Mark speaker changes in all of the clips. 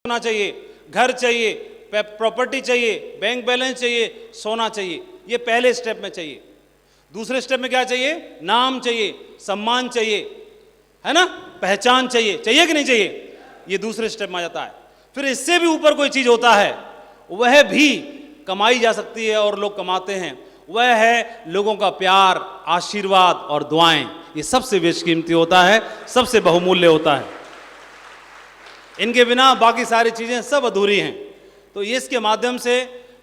Speaker 1: होना चाहिए, घर चाहिए, प्रॉपर्टी चाहिए, बैंक बैलेंस चाहिए, सोना चाहिए। ये पहले स्टेप में चाहिए। दूसरे स्टेप में क्या चाहिए? नाम चाहिए, सम्मान चाहिए, है ना, पहचान चाहिए। चाहिए कि नहीं चाहिए? ये दूसरे स्टेप में आ जाता है। फिर इससे भी ऊपर कोई चीज होता है, वह भी कमाई जा सकती है और लोग कमाते हैं, वह है लोगों का प्यार, आशीर्वाद और दुआएं। ये सबसे बेशकीमती होता है, सबसे बहुमूल्य होता है। इनके बिना बाकी सारी चीजें सब अधूरी हैं। तो ये इसके माध्यम से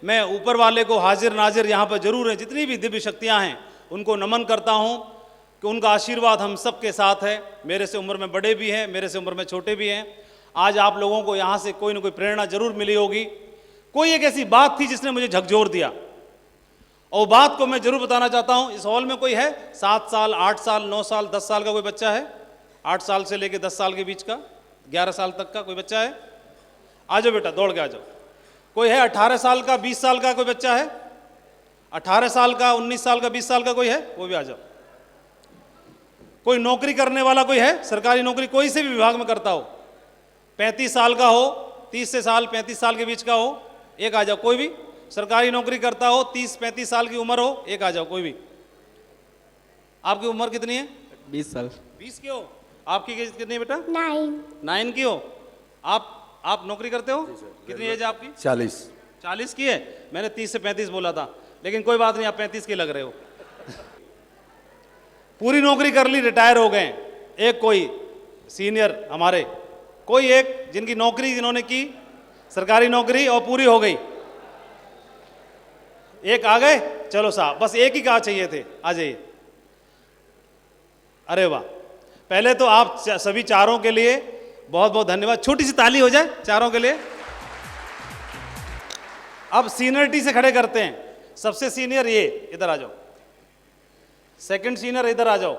Speaker 1: मैं ऊपर वाले को हाजिर नाजिर यहाँ पर जरूर हैं, जितनी भी दिव्य शक्तियाँ हैं उनको नमन करता हूँ कि उनका आशीर्वाद हम सब के साथ है। मेरे से उम्र में बड़े भी हैं, मेरे से उम्र में छोटे भी हैं। आज आप लोगों को यहाँ से कोई ना कोई प्रेरणा जरूर मिली होगी। कोई एक ऐसी बात थी जिसने मुझे झकझोर दिया, और बात को मैं जरूर बताना चाहता हूँ। इस हॉल में कोई है 7 साल, 8 साल, 9 साल, 10 साल का कोई बच्चा है? 8 साल से लेकर 10 साल के बीच का, 11 साल तक का कोई बच्चा है? आ जाओ बेटा, दौड़ के आ जाओ। कोई है 18 साल का, 20 साल का कोई बच्चा है? 18 साल का, 19 साल का, 20 साल का कोई है? वो भी आ जाओ। कोई नौकरी करने वाला कोई है? सरकारी नौकरी कोई से भी विभाग में करता हो, 35 साल का हो, 30 से साल 35 साल के बीच का हो, एक आ जाओ। कोई भी सरकारी नौकरी करता हो, 30-35 साल की उम्र हो, एक आ जाओ। कोई भी। आपकी उम्र कितनी है?
Speaker 2: 20 साल।
Speaker 1: 20 की हो? आपकी कितनी है बेटा?
Speaker 3: 9
Speaker 1: की हो? आप नौकरी करते हो? कितनी एज है आपकी? 40 की है। मैंने 30 से 35 बोला था, लेकिन कोई बात नहीं, आप 35 के लग रहे हो। पूरी नौकरी कर ली, रिटायर हो गए। एक कोई सीनियर हमारे, कोई एक जिनकी नौकरी जिन्होंने की, सरकारी नौकरी, और पूरी हो गई। एक आ गए? चलो साहब, बस एक ही कहा चाहिए थे, आ जाइए। अरे वाह, पहले तो आप सभी चारों के लिए बहुत बहुत धन्यवाद। छोटी सी ताली हो जाए चारों के लिए। अब सीनियरिटी से खड़े करते हैं। सबसे सीनियर ये, इधर आ जाओ। सेकंड सीनियर इधर आ जाओ।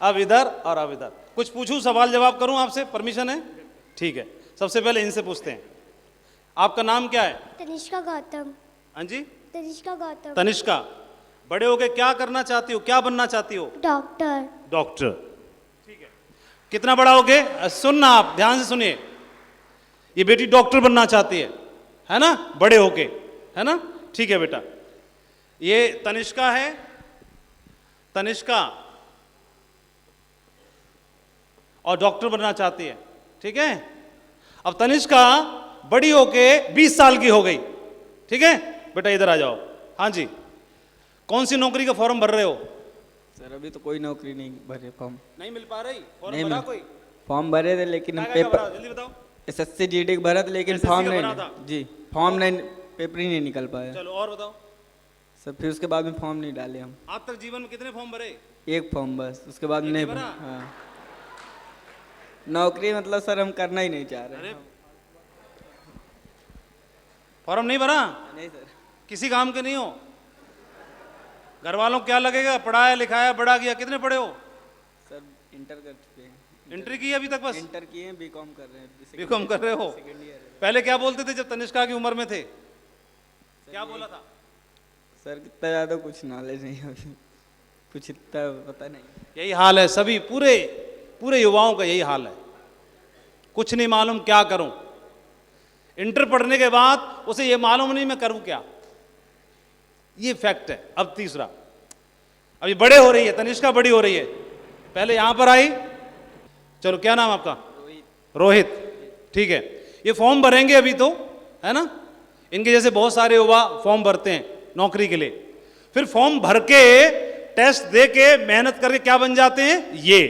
Speaker 1: अब इधर और अब इधर। कुछ पूछूं, सवाल जवाब करूं आपसे? परमिशन है? ठीक है। सबसे पहले इनसे पूछते हैं, आपका नाम क्या है?
Speaker 3: तनिष्का गौतम।
Speaker 1: हाँ जी?
Speaker 3: तनिष्का गौतम।
Speaker 1: तनिष्का, बड़े होके क्या करना चाहती हो, क्या बनना चाहती हो?
Speaker 3: डॉक्टर।
Speaker 1: डॉक्टर, ठीक है। कितना बड़ा होके? सुनना, आप ध्यान से सुनिए। ये बेटी डॉक्टर बनना चाहती है ना, बड़े होके, है ना? ठीक है बेटा। ये तनिष्का है। तनिष्का और डॉक्टर बनना चाहती है, ठीक है। अब तनिष्का बड़ी होके 20 साल की हो गई, ठीक है बेटा, इधर आ जाओ। हाँ जी, कौन सी नौकरी का फॉर्म भर रहे हो?
Speaker 2: सर अभी तो कोई नौकरी नहीं भरे, फॉर्म
Speaker 1: नहीं मिल पा रही? फॉर्म
Speaker 2: नहीं
Speaker 1: भरा
Speaker 2: मिल-
Speaker 1: कोई?
Speaker 2: फॉर्म भरे थे लेकिन हम
Speaker 1: क्या भरा?
Speaker 2: पेपर
Speaker 1: जल्दी बताओ।
Speaker 2: SSC GD भरा था, लेकिन
Speaker 1: SSC
Speaker 2: फॉर्म
Speaker 1: का
Speaker 2: नहीं
Speaker 1: भरा था?
Speaker 2: जी, फॉर्म नहीं, पेपर ही नहीं निकल पाया
Speaker 1: चलो और बताओ।
Speaker 2: सर। फिर उसके बाद में फॉर्म नहीं डाले हम।
Speaker 1: आज तक जीवन में कितने फॉर्म भरे?
Speaker 2: एक फॉर्म बस, उसके बाद में
Speaker 1: एक ही
Speaker 2: नहीं
Speaker 1: भरा?
Speaker 2: भरा। हाँ, नौकरी मतलब सर हम करना ही नहीं चाह रहे।
Speaker 1: अरे फॉर्म नहीं भरा?
Speaker 2: नहीं सर।
Speaker 1: किसी काम के नहीं हो? घर वालों को क्या लगेगा? पढ़ाया लिखाया, बड़ा किया। कितने पढ़े हो?
Speaker 2: सर इंटर कर चुके हैं।
Speaker 1: इंटर की है अभी तक? बस
Speaker 2: इंटर किए हैं, बीकॉम कर रहे हैं।
Speaker 1: बीकॉम कर रहे हो?
Speaker 2: सेकेंड ईयर है।
Speaker 1: पहले क्या बोलते थे जब तनिष्का की उम्र में थे? क्या बोला था?
Speaker 2: सर कितना ज़्यादा कुछ नॉलेज नहीं है अभी, कुछ इतना पता नहीं।
Speaker 1: यही हाल है सभी, पूरे पूरे युवाओं का यही हाल है। कुछ नहीं मालूम क्या करूं। इंटर पढ़ने के बाद उसे ये मालूम नहीं मैं करूं क्या। ये फैक्ट है। अब तीसरा, अभी बड़े हो रही है तनिष्का, बड़ी हो रही है। पहले यहां पर आई। चलो, क्या नाम आपका? रोहित, ठीक है। ये फॉर्म भरेंगे अभी तो, है ना? इनके जैसे बहुत सारे युवा फॉर्म भरते हैं नौकरी के लिए, फिर फॉर्म भर के टेस्ट दे के मेहनत करके क्या बन जाते हैं ये।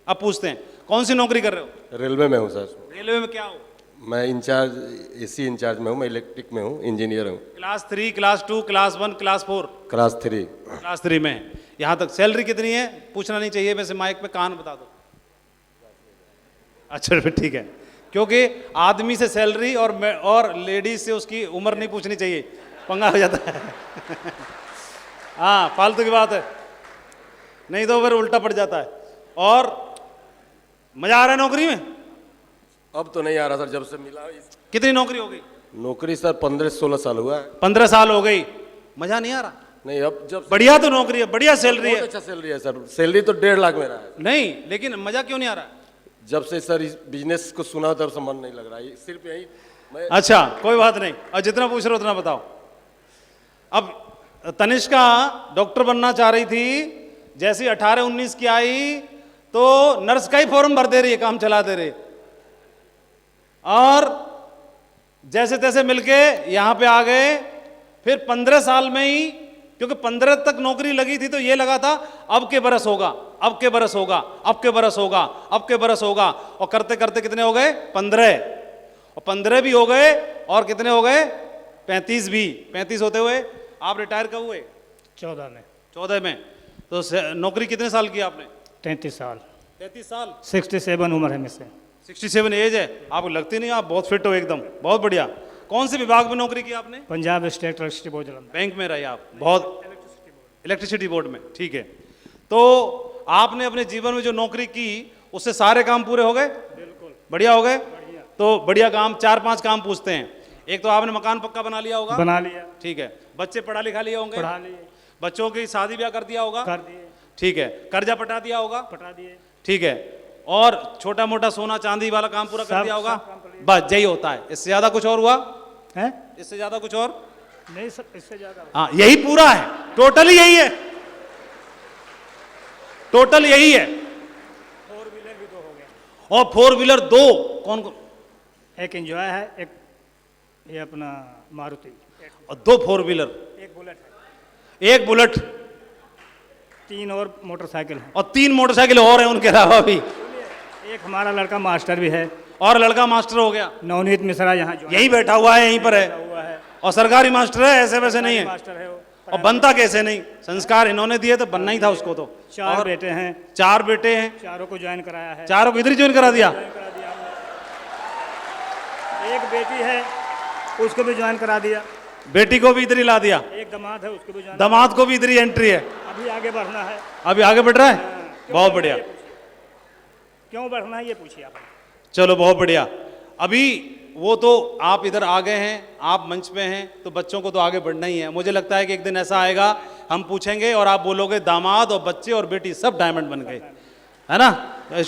Speaker 1: अब पूछते हैं, कौन सी नौकरी कर रहे हो?
Speaker 4: रेलवे में हूँ सर।
Speaker 1: रेलवे में क्या हो?
Speaker 4: मैं इंचार्ज, AC इंचार्ज में हूँ। मैं इलेक्ट्रिक में हूँ, इंजीनियर हूँ।
Speaker 1: Class 3, class 2, class 1, class 4?
Speaker 4: Class 3।
Speaker 1: Class 3 में है। यहाँ तक। सैलरी कितनी है? पूछना नहीं चाहिए वैसे, माइक पे कान बता दो। अच्छा फिर ठीक है, क्योंकि आदमी से सैलरी और लेडीज से उसकी उम्र नहीं पूछनी चाहिए, पंगा हो जाता है। हाँ, फालतू की बात है, नहीं तो फिर उल्टा पड़ जाता है। और मजा आ रहा है नौकरी में?
Speaker 4: अब तो नहीं आ रहा सर, जब से मिला।
Speaker 1: कितनी नौकरी हो गई?
Speaker 4: नौकरी सर 15-16 साल हुआ है।
Speaker 1: 15 साल हो गई, मजा नहीं आ रहा?
Speaker 4: नहीं, अब जब
Speaker 1: बढ़िया तो नौकरी है, बढ़िया सैलरी
Speaker 4: बहुत
Speaker 1: है।
Speaker 4: अच्छा सैलरी है सर। सैलरी तो 1.5 लाख मेरा है।
Speaker 1: नहीं, लेकिन मजा क्यों नहीं आ रहा?
Speaker 4: जब से सर इस बिजनेस को सुना तब से मन नहीं लग रहा है, सिर्फ यही मैं
Speaker 1: अच्छा कोई बात नहीं, और जितना पूछ रहे हो उतना बताओ। अब तनिष्का डॉक्टर बनना चाह रही थी, जैसी 18-19 की आई तो नर्स का ही फॉर्म भर दे रही है, काम चला दे रही है, और जैसे तैसे मिलके यहां पे आ गए। फिर 15 साल में ही, क्योंकि 15 तक नौकरी लगी थी तो ये लगा था अब के बरस होगा, अब के बरस होगा, अब के बरस होगा, अब के बरस होगा, और करते करते कितने हो गए 15, और 15 भी हो गए, और कितने हो गए 35 भी। 35 होते हुए आप रिटायर कब हुए?
Speaker 5: 14 में।
Speaker 1: 14 में। तो नौकरी कितने साल की आपने?
Speaker 5: 33 साल।
Speaker 1: 33 साल।
Speaker 5: 67 उम्र है मुझसे।
Speaker 1: 67 एज है आपको? लगती नहीं, आप बहुत फिट हो एकदम, बहुत बढ़िया। कौन से विभाग में नौकरी की आपने?
Speaker 5: Punjab state electricity board Jalandhar.
Speaker 1: Bank में रहे आप? बहुत, इलेक्ट्रिसिटी बोर्ड में, ठीक है। तो आपने अपने जीवन में जो नौकरी की उससे सारे काम पूरे हो गए?
Speaker 5: बिल्कुल
Speaker 1: बढ़िया हो गए। तो बढ़िया काम, 4-5 काम पूछते हैं। एक तो आपने मकान पक्का बना लिया होगा?
Speaker 5: बना लिया।
Speaker 1: ठीक है। बच्चे पढ़ा लिखा लिए होंगे?
Speaker 5: पढ़ा लिए।
Speaker 1: बच्चों की शादी ब्याह कर दिया होगा?
Speaker 5: कर दिए।
Speaker 1: ठीक है। कर्जा पटा दिया होगा?
Speaker 5: पटा दिए।
Speaker 1: ठीक है। और छोटा मोटा सोना चांदी वाला काम पूरा कर
Speaker 5: सब-
Speaker 1: दिया होगा?
Speaker 5: सब काम complete।
Speaker 1: बस यही होता है, इससे ज्यादा कुछ और हुआ?
Speaker 5: हैं?
Speaker 1: इससे ज्यादा कुछ और?
Speaker 5: नहीं सर, इससे ज्यादा।
Speaker 1: हाँ, यही पूरा है, टोटल यही है, टोटल यही है।
Speaker 5: 4 व्हीलर भी 2 हो गए।
Speaker 1: और 4 व्हीलर 2 कौन कौन?
Speaker 5: एक एंजॉय है, एक ये अपना मारुति,
Speaker 1: और 2 4 व्हीलर,
Speaker 5: एक बुलेट है,
Speaker 1: एक बुलेट,
Speaker 5: 3 और मोटरसाइकिल है।
Speaker 1: और 3 मोटरसाइकिल और हैं उनके अलावा भी।
Speaker 5: एक हमारा लड़का मास्टर भी है,
Speaker 1: और लड़का मास्टर हो गया,
Speaker 5: नवनीत मिश्रा, यहाँ जो
Speaker 1: यही बैठा हुआ है, यहीं पर है,
Speaker 5: हुआ है।
Speaker 1: और सरकारी मास्टर है, ऐसे वैसे नहीं है।
Speaker 5: मास्टर है वो।
Speaker 1: और बनता कैसे नहीं? संस्कार इन्होंने दिए तो बनना ही था उसको तो।
Speaker 5: 4
Speaker 1: और
Speaker 5: बेटे हैं,
Speaker 1: 4 बेटे हैं,
Speaker 5: चारों को ज्वाइन कराया है।
Speaker 1: चारों को इधर ही ज्वाइन करा दिया।
Speaker 5: ज्वाइन करा दिया हमने। एक बेटी है, उसको भी ज्वाइन करा दिया।
Speaker 1: बेटी को भी इधर ही ला दिया।
Speaker 5: एक दामाद है, उसको भी ज्वाइन।
Speaker 1: दामाद को भी इधर ही एंट्री है।
Speaker 5: अभी आगे बढ़ना है।
Speaker 1: अभी आगे बढ़ रहा है,
Speaker 5: क्यों
Speaker 1: बहुत
Speaker 5: बढ़ना
Speaker 1: बढ़िया।
Speaker 5: है ये पूछिए। क्यों बढ़ना है ये पूछिए आप।
Speaker 1: चलो बहुत बढ़िया। अभी वो तो आप इधर आ गए हैं, आप मंच पे हैं, तो बच्चों को तो आगे बढ़ना ही है। मुझे लगता है कि एक दिन ऐसा आएगा, हम पूछेंगे और आप बोलोगे दामाद और बच्चे और बेटी सब डायमंड बन गए, है ना?